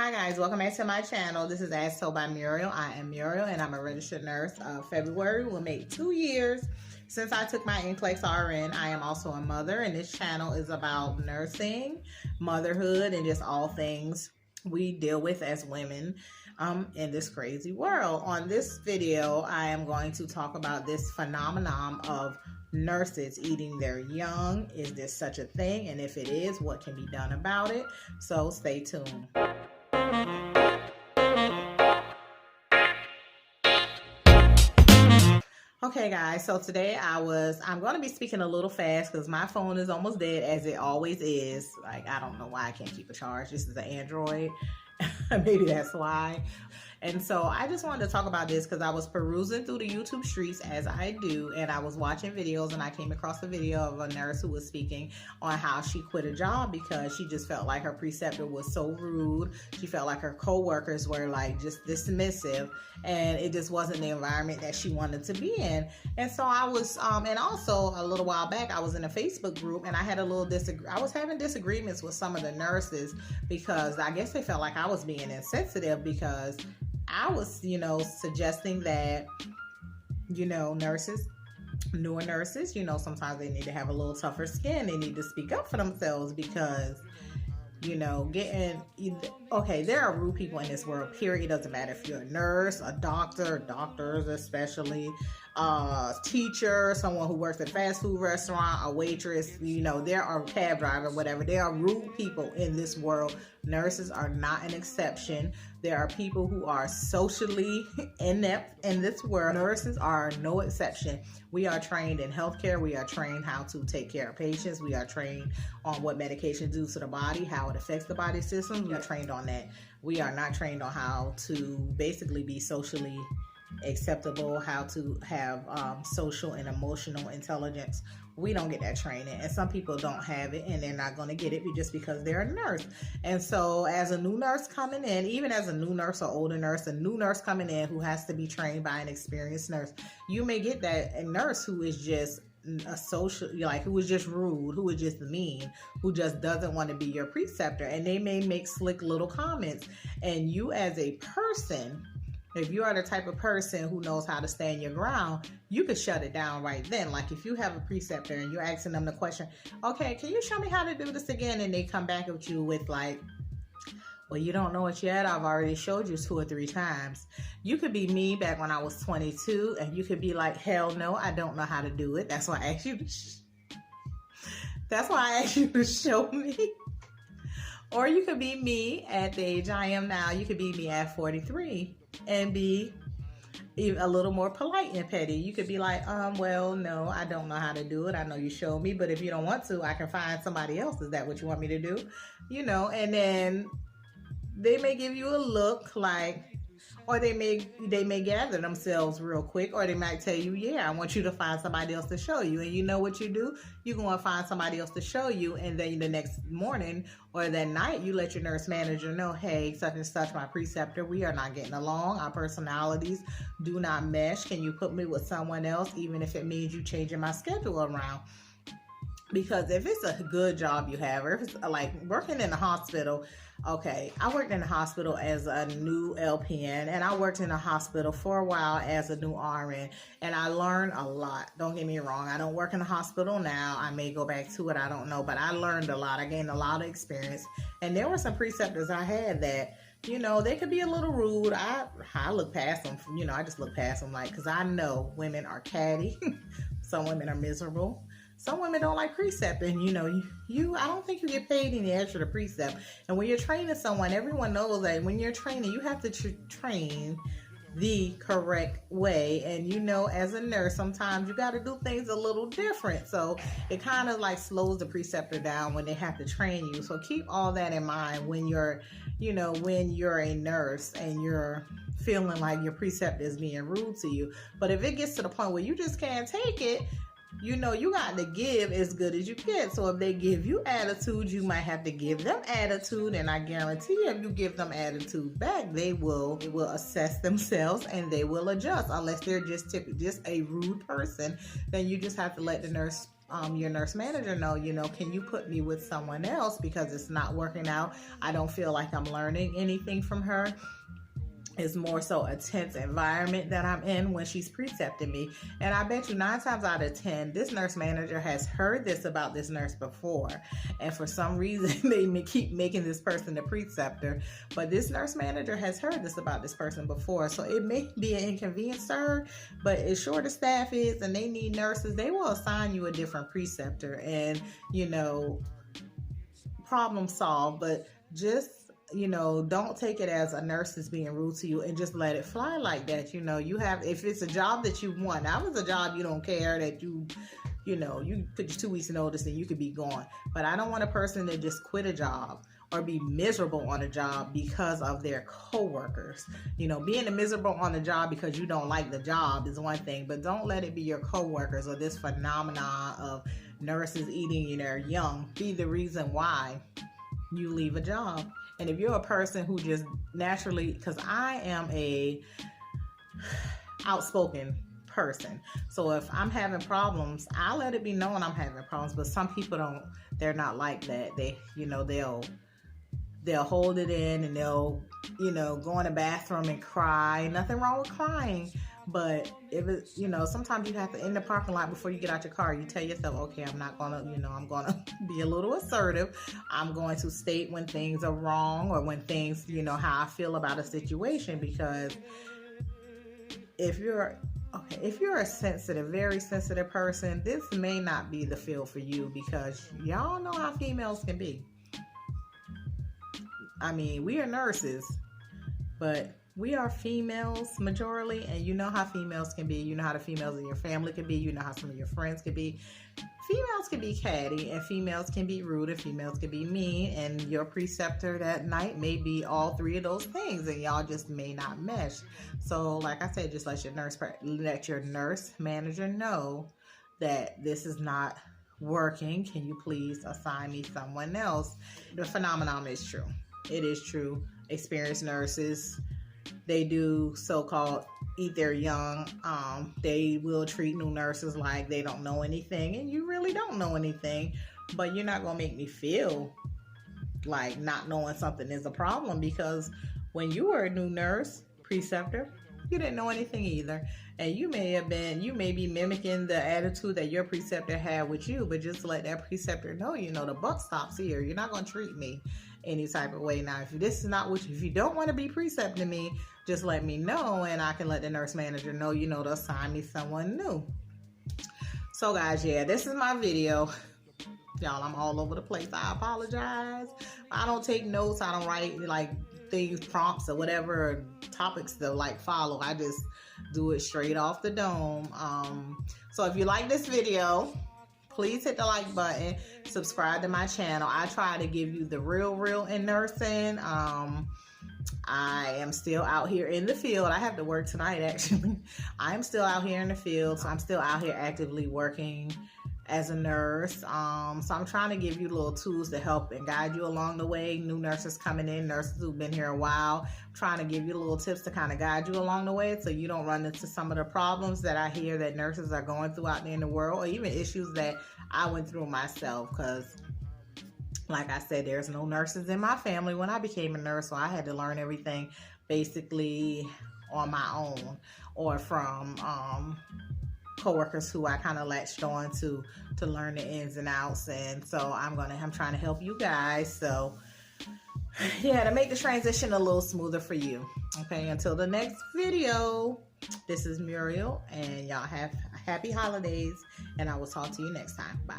Hi guys, welcome back to my channel. This is As Told by Muriel. I am Muriel and I'm a registered nurse. February will make 2 years since I took my NCLEX RN. I am also a mother and this channel is about nursing, motherhood, and just all things we deal with as women in this crazy world. On this video, I am going to talk about this phenomenon of nurses eating their young. Is there such a thing? And if it is, what can be done about it? So stay tuned. Okay guys, so today I'm going to be speaking a little fast because my phone is almost dead, as it always is. Like, I don't know why I can't keep a charge. This is an Android. Maybe that's why. And so I just wanted to talk about this because I was perusing through the YouTube streets, as I do, and I was watching videos and I came across a video of a nurse who was speaking on how she quit a job because she just felt like her preceptor was so rude. She felt like her co-workers were like just dismissive, and it just wasn't the environment that she wanted to be in. And so I was, and also a little while back, I was in a Facebook group and I had a little I was having disagreements with some of the nurses because I guess they felt like I was being insensitive because I was, suggesting that, nurses, newer nurses, sometimes they need to have a little tougher skin. They need to speak up for themselves because, there are rude people in this world, period. It doesn't matter if you're a nurse, a doctor, doctors especially, teacher, someone who works at a fast food restaurant, a waitress, there are cab driver, whatever. There are rude people in this world. Nurses are not an exception. There are people who are socially inept in this world. Nurses are no exception. We are trained in healthcare. We are trained how to take care of patients. We are trained on what medication do to the body, how it affects the body system. We are trained on that. We are not trained on how to basically be socially acceptable, how to have social and emotional intelligence. We don't get that training, and some people don't have it, and they're not going to get it just because they're a nurse. And so as a new nurse coming in, even as a new nurse or older nurse, a new nurse coming in who has to be trained by an experienced nurse, you may get that nurse who is just a social, who is just rude, who is just mean, who just doesn't want to be your preceptor, and they may make slick little comments, and you as a person, if you are the type of person who knows how to stand your ground, you could shut it down right then. Like if you have a preceptor and you're asking them the question, okay, can you show me how to do this again? And they come back at you with like, well, you don't know it yet. I've already showed you 2 or 3 times. You could be me back when I was 22 and you could be like, hell no, I don't know how to do it. That's why I asked you to show me. Or you could be me at the age I am now. You could be me at 43 and be a little more polite and petty. You could be like, well, no, I don't know how to do it. I know you showed me, but if you don't want to, I can find somebody else. Is that what you want me to do? And then they may give you a look like, or they may gather themselves real quick, or they might tell you, yeah, I want you to find somebody else to show you. And you know what you do? You're going to find somebody else to show you. And then the next morning or that night, you let your nurse manager know, hey, such and such, my preceptor, we are not getting along. Our personalities do not mesh. Can you put me with someone else, even if it means you changing my schedule around? Because if it's a good job you have, or if it's like working in a hospital, okay, I worked in a hospital as a new LPN, and I worked in a hospital for a while as a new RN, and I learned a lot. Don't get me wrong. I don't work in a hospital now. I may go back to it. I don't know, but I learned a lot. I gained a lot of experience, and there were some preceptors I had that, they could be a little rude. I look past them. I just look past them because I know women are catty. Some women are miserable. Some women don't like precept, and I don't think you get paid any extra to precept. And when you're training someone, everyone knows that when you're training, you have to train the correct way. And as a nurse, sometimes you got to do things a little different. So it kind of like slows the preceptor down when they have to train you. So keep all that in mind when you're a nurse and you're feeling like your preceptor is being rude to you. But if it gets to the point where you just can't take it, you got to give as good as you get. So if they give you attitude, you might have to give them attitude. And I guarantee you, if you give them attitude back, they will assess themselves and they will adjust. Unless they're just a rude person, then you just have to let the nurse your nurse manager know, can you put me with someone else because it's not working out. I don't feel like I'm learning anything from her. It's more so a tense environment that I'm in when she's precepting me. And I bet you 9 times out of 10, this nurse manager has heard this about this nurse before. And for some reason, they may keep making this person the preceptor. But this nurse manager has heard this about this person before. So it may be an inconvenience to her, but as short as staff is and they need nurses, they will assign you a different preceptor and, problem solve. But just don't take it as a nurse is being rude to you and just let it fly like that. If it's a job that you want, now if it's a job you don't care, that you put your 2 weeks notice and you could be gone. But I don't want a person to just quit a job or be miserable on a job because of their coworkers. Being miserable on the job because you don't like the job is one thing, but don't let it be your coworkers or this phenomenon of nurses eating their young be the reason why you leave a job. And if you're a person who just naturally, because I am a outspoken person, so if I'm having problems, I'll let it be known I'm having problems. But some people don't, they're not like that. They'll hold it in and they'll, go in the bathroom and cry. Nothing wrong with crying. But if it's, sometimes you have to, in the parking lot before you get out your car, you tell yourself, okay, I'm not going to, I'm going to be a little assertive. I'm going to state when things are wrong or when things, how I feel about a situation. Because if you're a sensitive, very sensitive person, this may not be the field for you, because y'all know how females can be. I mean, we are nurses, but we are females majorly, and you know how females can be. You know how the females in your family can be. You know how some of your friends can be. Females can be catty, and females can be rude, and females can be mean, and your preceptor that night may be all 3 of those things, and y'all just may not mesh. So, like I said, just let your nurse manager know that this is not working. Can you please assign me someone else? The phenomenon is true. It is true. Experienced nurses, they do so-called eat their young. They will treat new nurses like they don't know anything, and you really don't know anything, but you're not going to make me feel like not knowing something is a problem, because when you were a new nurse preceptor, you didn't know anything either. And you may be mimicking the attitude that your preceptor had with you, but just let that preceptor know, the buck stops here. You're not going to treat me any type of way. Now, if this is not if you don't want to be precepting me, just let me know, and I can let the nurse manager know, to assign me someone new. So guys, yeah, this is my video. Y'all, I'm all over the place. I apologize. I don't take notes. I don't write like things, prompts or whatever topics to follow. I just do it straight off the dome. So if you like this video, please hit the like button, subscribe to my channel. I try to give you the real in nursing. I am still out here in the field. I have to work tonight, actually. I'm still out here in the field, so I'm still out here actively working as a nurse. So I'm trying to give you little tools to help and guide you along the way. New nurses coming in, nurses who've been here a while, I'm trying to give you little tips to kind of guide you along the way so you don't run into some of the problems that I hear that nurses are going through out there in the world, or even issues that I went through myself, because like I said, there's no nurses in my family when I became a nurse, so I had to learn everything basically on my own, or from coworkers who I kind of latched on to learn the ins and outs. And so I'm trying to help you guys. So yeah, to make the transition a little smoother for you. Okay, until the next video, this is Muriel, and y'all have happy holidays, and I will talk to you next time. Bye.